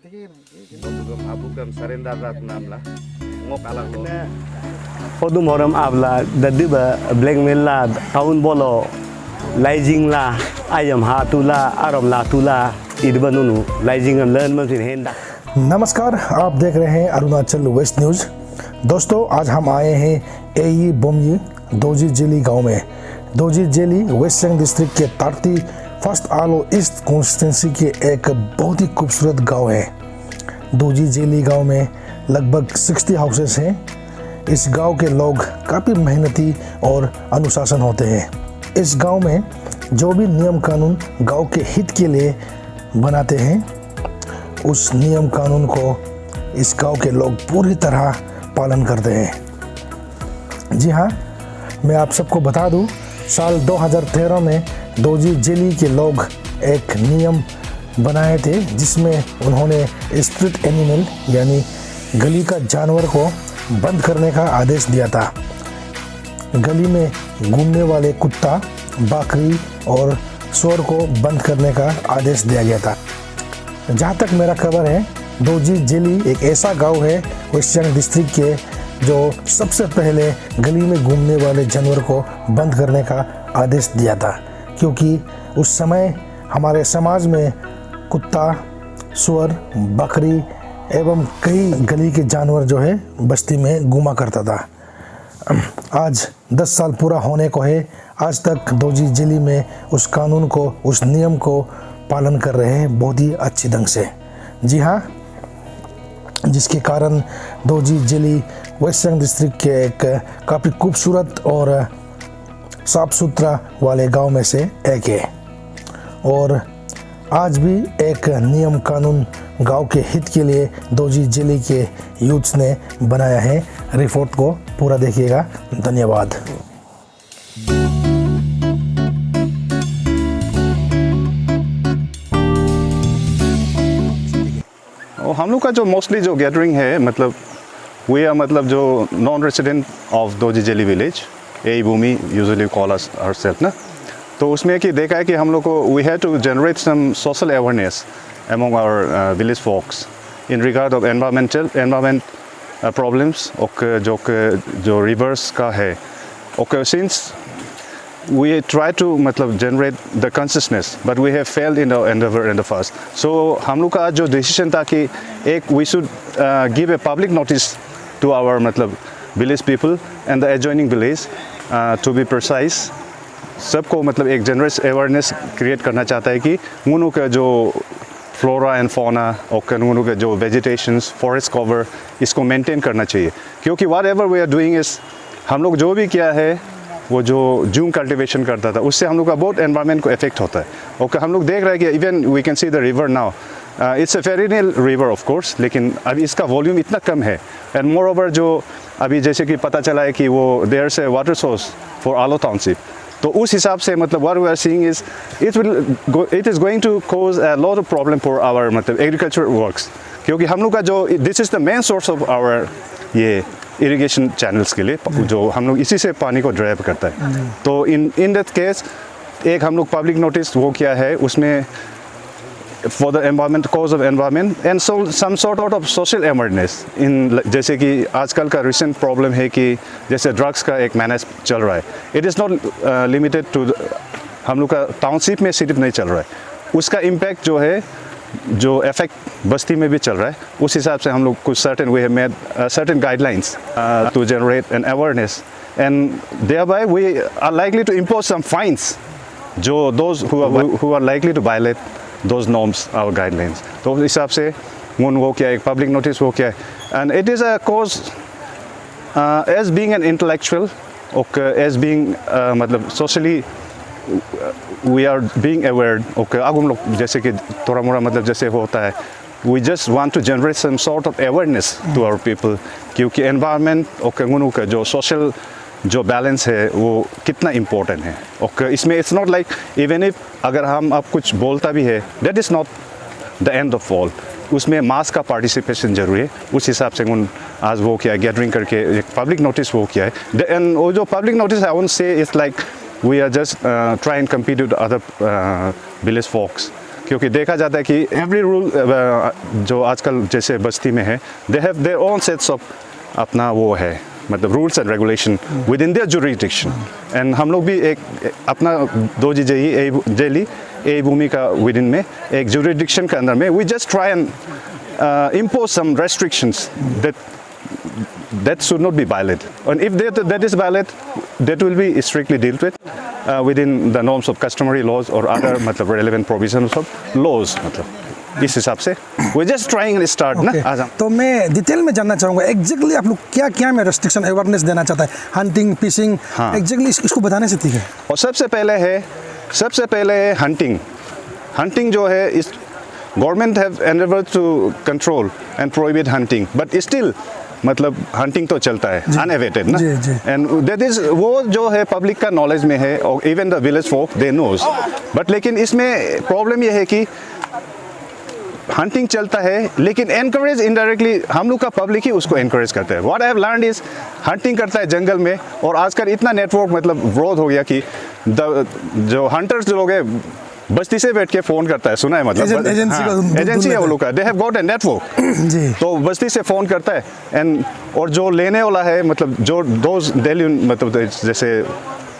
Abukam sarenda rat namla ngok alak lo Podum horam abla dadiba blackmail la taun bolo laijing la ayam hatula aram la tula idbanunu laijing learn man फिर हेंदा। नमस्कार, आप देख रहे हैं Arunachal waste news. दोस्तों, आज हम आए हैं एई बोमयी दोजी जेली गांव में। दोजी जेली वेस्ट सियांग डिस्ट्रिक्ट के 31 आलो ईस्ट कॉन्स्टिट्यूंसी के एक बहुत ही खूबसूरत गांव है। दोजी जेली गांव में लगभग 60 हाउसेस हैं। इस गांव के लोग काफ़ी मेहनती और अनुशासन होते हैं। इस गांव में जो भी नियम कानून गांव के हित के लिए बनाते हैं, उस नियम कानून को इस गांव के लोग पूरी तरह पालन करते हैं। जी हाँ, मैं आप सबको बता दूं, साल 2013 में दोजी जेली के लोग एक नियम बनाए थे जिसमें उन्होंने स्ट्रीट एनिमल यानी गली का जानवर को बंद करने का आदेश दिया था। गली में घूमने वाले कुत्ता, बकरी और सुअर को बंद करने का आदेश दिया गया था। जहाँ तक मेरा खबर है, दोजी जेली एक ऐसा गांव है वेस्ट सियांग डिस्ट्रिक्ट के जो सबसे पहले गली में घूमने वाले जानवर को बंद करने का आदेश दिया था, क्योंकि उस समय हमारे समाज में कुत्ता, सुअर, बकरी एवं कई गली के जानवर जो है बस्ती में घूमा करता था। आज 10 साल पूरा होने को है। आज तक दोजी जेली में उस कानून को, उस नियम को पालन कर रहे हैं बहुत ही अच्छी ढंग से। जी हाँ, जिसके कारण दोजी जेली वेस्ट सियांग डिस्ट्रिक्ट के एक काफ़ी खूबसूरत और साफ सुथरा वाले गांव में से एक है। और आज भी एक नियम कानून गांव के हित के लिए दोजी जेली के यूथ्स ने बनाया है। रिपोर्ट को पूरा देखिएगा। धन्यवाद। हम लोग का जो मोस्टली जो गैदरिंग है, मतलब वी आर मतलब जो नॉन रेसिडेंट ऑफ दोजी जेली विलेज, एई बोमयी यूजुअली कॉल अस आवरसेल्फ ना। तो उसमें कि देखा है कि हम लोग को we have to generate some social awareness among our village folks in regard of environment problems और जो rivers का है। Okay, since we try to मतलब generate the consciousness, but we have failed in the endeavor in the first. So हम लोग का जो decision था कि एक we should give a public notice to our मतलब village people and the adjoining village to be precise। सबको मतलब एक जनरस अवेयरनेस क्रिएट करना चाहता है कि उन्हों का जो फ्लोरा एंड फौना और उन्हों का जो वेजिटेशंस, फॉरेस्ट कवर, इसको मेंटेन करना चाहिए। क्योंकि whatever we are doing is, हम लोग जो भी किया है वो जो जूम कल्टिवेशन करता था, उससे हम लोग का बहुत एनवायरनमेंट को इफेक्ट होता है। ओके, हम लोग देख रहे हैं कि even we can see the river now, it's a perennial river of course, लेकिन अभी इसका वॉल्यूम इतना कम है। एंड मोर ओवर जो अभी जैसे कि पता चला है कि वो देयर से water source for Aalo township, तो उस हिसाब से मतलब what we are seeing is it is going to cause a lot of problem for our मतलब agriculture works, क्योंकि हम लोग का जो this is the main source of our ये irrigation channels के लिए जो हम लोग इसी से पानी को ड्राइव करता है। तो in that case एक हम लोग पब्लिक नोटिस वो किया है, उसमें for the environment, cause of environment and so some sort of social awareness in, जैसे कि आजकल का recent problem है कि जैसे ड्रग्स का एक मैनेज चल रहा है। It is not limited to हम लोग का टाउनशिप में सिर्फ नहीं चल रहा है, उसका इम्पैक्ट जो है जो इफेक्ट बस्ती में भी चल रहा है। उस हिसाब से हम लोग कुछ certain we have made certain guidelines to generate an awareness and thereby we are likely to impose some fines जो those who are likely to violate those norms, our guidelines। तो उस हिसाब से वो क्या एक पब्लिक नोटिस वो क्या है। And it is a cause as being an intellectual और एज बीइंग मतलब socially we are being aware. Okay, अब हम लोग जैसे कि थोड़ा मोड़ा मतलब जैसे होता है, we just want to generate some sort of awareness to our people, क्योंकि एनवायरनमेंट और का जो सोशल जो बैलेंस है वो कितना इम्पोर्टेंट है। और इसमें it's not like even if अगर हम अब कुछ बोलता भी है, that is not the end of all. उसमें मास का पार्टिसिपेशन जरूरी है। उस हिसाब से आज वो किया गैदरिंग करके एक पब्लिक नोटिस वो किया है। एंड वो जो public notice I won't say it's like we are just try and compete with other village folks, क्योंकि देखा जाता है कि एवरी रूल जो आजकल जैसे बस्ती में है they have their own sets of अपना वो है मतलब rules and regulation with in their jurisdiction and हम लोग भी एक अपना दोजी जेली ए भूमि का विद इन में एक जुरिडिक्शन के अंदर में we just try and impose some restrictions that should not be violated. And if that is violated, that will be strictly dealt with within the norms of customary laws or other मतलब relevant provisions of laws मतलब इस हिसाब से we're just trying to start ना आज हम तो मैं डिटेल में जानना चाहूँगा एग्जैक्टली आप लोग क्या क्या में रेस्ट्रिक्शन अवेयरनेस देना चाहता है हंटिंग फिशिंग एग्जैक्टली इसको बताने से ठीक है और सबसे पहले है हंटिंग जो है इस government have endeavored to control and prohibit hunting but still मतलब हंटिंग तो चलता है अनएवेटेड ना एंड दैट इज वो जो है पब्लिक का नॉलेज में है और even the village folk they knows but लेकिन इसमें प्रॉब्लम ये है कि हंटिंग चलता है लेकिन एनकरेज इनडायरेक्टली हम लोग का पब्लिक ही उसको एनकरेज करता है what I have learned is hunting करता है जंगल में और आजकल इतना नेटवर्क मतलब ग्रोथ हो गया कि जो हंटर्स जो लोग हैं बस्ती से बैठ के फोन करता है सुना है मतलब एजेंसी है वो लोग का they have got a network तो बस्ती से फोन करता है एंड और जो लेने वाला है मतलब जो दोज डेली मतलब जैसे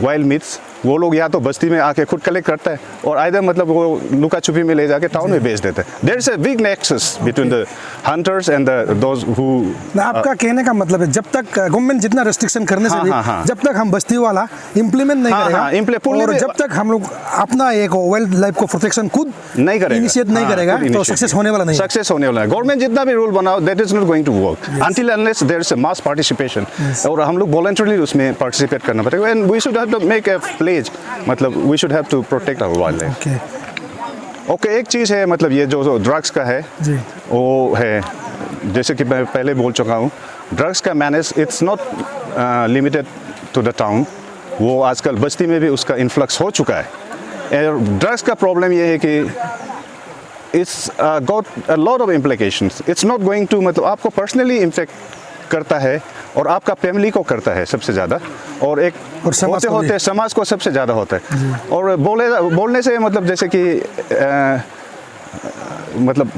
वाइल्ड मीट्स वो लोग या तो बस्ती में आके खुद कलेक्ट करता है और आइदर मतलब वो लुका छुपी में ले जाके टाउन में बेच देता है there is a big nexus between the hunters and those who आपका कहने का मतलब है जब तक गवर्नमेंट जितना रेस्ट्रिक्शन करने से भी जब तक हम बस्ती वाला इंप्लीमेंट नहीं करेगा और जब तक हम लोग अपना एक वाइल्ड लाइफ को प्रोटेक्शन खुद नहीं करेगा इनिशिएट नहीं करेगा तो सक्सेस होने वाला नहीं है गवर्नमेंट जितना भी रूल बनाओ that is not going to work until unless there is a mass participation और हम लोग वॉलंटरली उसमें पार्टिसिपेट करना पड़ेगा and we should have to make a pledge मतलब we should have to protect our wildlife okay एक चीज़ है मतलब ये जो ड्रग्स का है वो है जैसे कि मैं पहले बोल चुका हूँ ड्रग्स का manage it's not limited to the town वो आजकल बस्ती में भी उसका इन्फ्लक्स हो चुका है और ड्रग्स का प्रॉब्लम ये है कि it's got a lot of implications it's not going to मतलब आपको पर्सनली इन्फेक्ट करता है और आपका फैमिली को करता है सबसे ज़्यादा और एक होते समाज को सबसे ज़्यादा होता है और बोलने से मतलब जैसे कि मतलब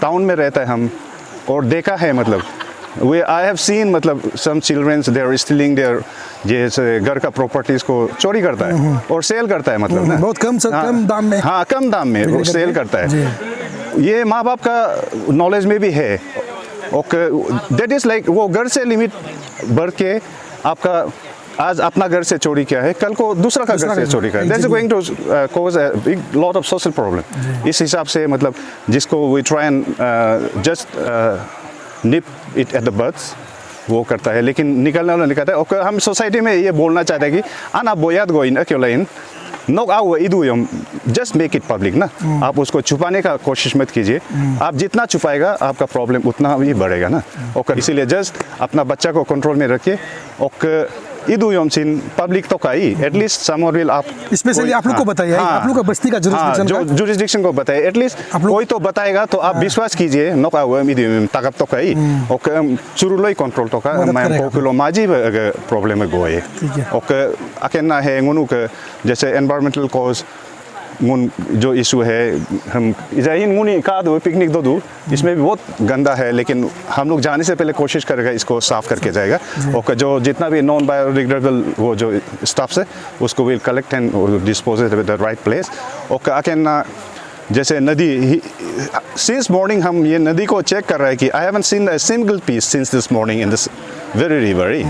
टाउन में रहता है हम और देखा है मतलब आई हैव सीन मतलब some childrens they are stealing their जैसे घर का प्रॉपर्टीज को चोरी करता है और सेल करता है मतलब ना बहुत कम दाम में कम दाम में वो सेल करता है ये माँ बाप का नॉलेज में भी है दैट इज लाइक वो घर से लिमिट बढ़ के आपका आज अपना घर से चोरी किया है कल को दूसरा का घर से चोरी किया है that's going to cause a big lot of social problem इस हिसाब से मतलब जिसको we try and just nip it at the birds वो करता है लेकिन निकलने वाला निकलता है और हम सोसाइटी में ये बोलना चाहते हैं कि आना बोयात गोइन क्यों लाइन नोक आओ इदू जस्ट मेक इट पब्लिक ना आप उसको छुपाने का कोशिश मत कीजिए आप जितना छुपाएगा आपका प्रॉब्लम उतना ही बढ़ेगा ना और इसीलिए जस्ट अपना बच्चा को कंट्रोल में रखिए और इदू सिन पब्लिक तो का ही एटलीस्ट समर विल आप स्पेशली आप लोग को बताइए आप लोग का बस्ती का जुरिस्डिक्शन को बताइए एटलीस्ट कोई तो बताएगा तो आप विश्वास कीजिए नोक आओ ताकत तो का ही और शुरू लो कंट्रोल तो का मैं किलो माजी प्रॉब्लम में गोए और अकेना है गुनु जैसे एनवायरमेंटल कॉज जो इशू है हम इजाइन मुनी का दो पिकनिक दो इसमें भी बहुत गंदा है लेकिन हम लोग जाने से पहले कोशिश करेगा इसको साफ करके जाएगा और जो जितना भी नॉन बायोडिग्रेडेबल वो जो स्टफ्स है उसको will collect and dispose it with the right place और अकेन जैसे नदी सिंस मॉर्निंग हम ये नदी को चेक कर रहे हैं कि I haven't seen a single piece since this morning in this very river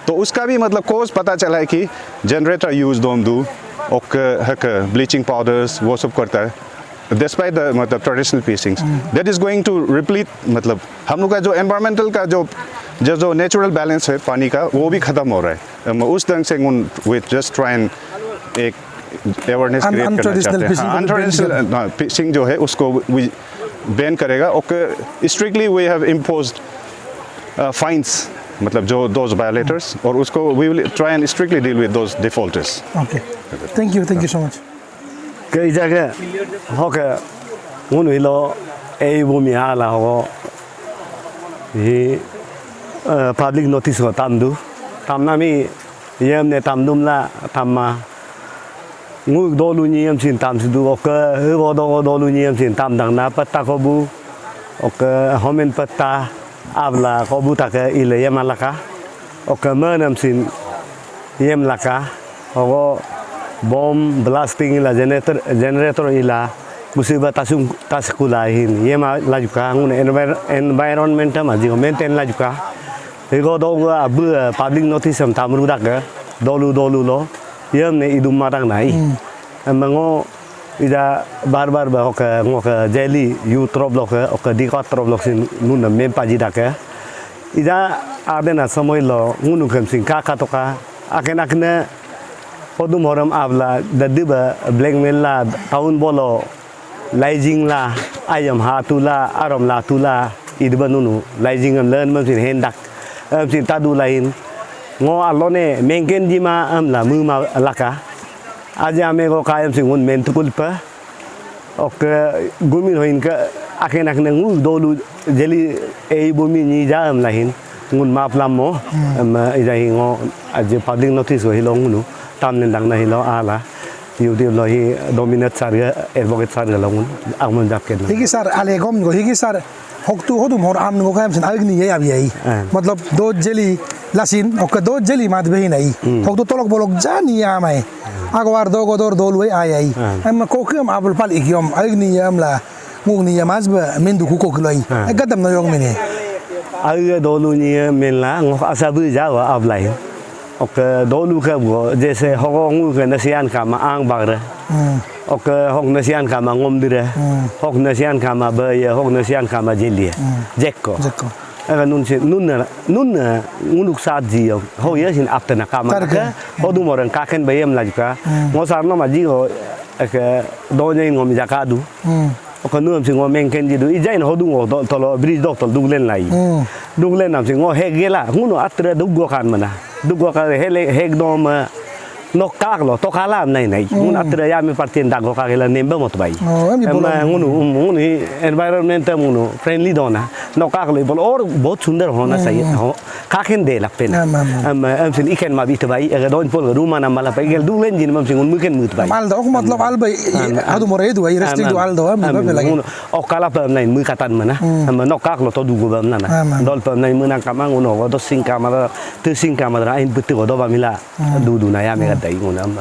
तो उसका भी मतलब कोज पता चला है कि जनरेटर यूज दोम दू और ब्लीचिंग पाउडर्स वो सब करता है डिस्पाइट द मतलब ट्रेडिशनल पीसिंग्स that is going to replete मतलब हम लोग का जो एनवायरमेंटल का जो नेचुरल बैलेंस है पानी का वो भी ख़त्म हो रहा है उस ढंग से विथ जस्ट ट्राई एंड एक अवेयरनेस क्रिएट करना चाहते हैं अनट्रेडिशनल फिशिंग जो है उसको बैन करेगा और strictly we have imposed fines मतलब जो दोज वायलेटर्स और उसको we will try and strictly deal with those defaulters okay thank you so much कई जगह होके उन हिलो ए भूमि हाला हो ये पब्लिक नोटिस हो तामदू तामना मी येम ने तामदुमला तामा ngui dolu ni am sin tam sidu oke hebo dolu ni am sin tam dang na pata kobu oke homen pata abla kobu tak ile yem alaka oke men am sin yem laka ogo bom blasting la generator ila musiba tasukulahin yema lajuka ngun environment ma jingo maintain lajuka ego do abu public notice am tamru dak dolu lo yem ne idum marang nai mango ida bar ba oka ngoka jelly you troblok oka dikot troblok sin nun mem paji dak ida adena samoy lo ngunu kem sin ka toka akena podum horam abla dadiba blackmail la taun bolo laijing la ayam hatula arom la tula idba nunu laijing am learn man sin hendak sin tadu lain ngo alone mengen jima am la mu ma laka aja me ko kayam sin un men tukul pa ok gumin hoin ka akenak na ngu dolu jeli e bumi ni ja am lahin ngun ma plam mo am ida ngo aja public notice ho hilong nu tam nen dang na hilo ala YouTube lo hi dominate sarga advocate sarga longun amon japken higi sar ale gom go higi sar hoktu hodum hor am ngo kayam sin agni ye ab ye मतलब दो jelly लसिन okay दो jelly मात बही नहीं हoktu tolok bolok jani ya mai agwar do godor dolwe ayai am kokem abul pal igyom agni yam la nguni yamazba mendu ku kokloi gadam no yong mene ai dolu ni men la ngo asabu jawa ablai ok dolu ka bo jese hong ke nasian kama ang bagre ok hong nasian kama ngomdire hong nasian kama be hong nasian kama jeli jekko nun ngunuk saat ji ho ye sin aptena kama ka hodu moran ka ken bayem la ka ngo sarno ma ji ho ke do ne ngom jakadu ok nuam sin ngo men ken ji du ijain hodu ngo tolo bridge dok tol duglen lai duglen nam sin ngo hegela ngunu atra duggo kan mana dugo ka heg dom nokak lo tokala nai ngun atra ya me partien dago ka gela nemba mot bai ngunu environment ngunu friendly dona nokak lo bol और बहुत सुंदर होना चाहिए हो काकेन दे लगते ना हम सिन इकेन मा बित bai aga don pol ruma na mala pai gel duglen jin mam singun muken mut bai mal do मतलब al bai adu more du ai resti du al do am be lagi o kala pa nai mu katan mana हम nokak lo to dugo bam na dol pa nai mu na kama ngono go to sing kama tu sing kama ra in butu go do ba mila du na ya me dai ngona am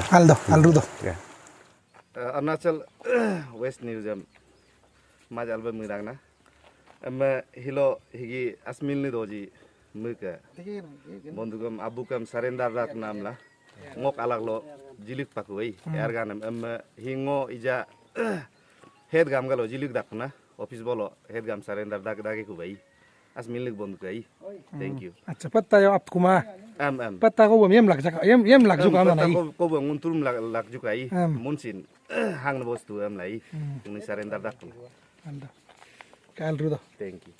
al rudo Arunachal West News majal ba mirang na hilo higi asmil ni doji muka bondugam abukam sarendar rat namla ngok alak lo jilik pakui erganam hingo ija head gam galo jilik dakna office bolo head gam sarendar dak dagi ku bai asmil ni bondu kai thank you अच्छा पत्ता यो आपको मा पत्ता को यम लग जका यम लग जुका ना नहीं को ngunturum lak jukai munsin hang bostu am lai ni sarendar dak anda kal rudo thank you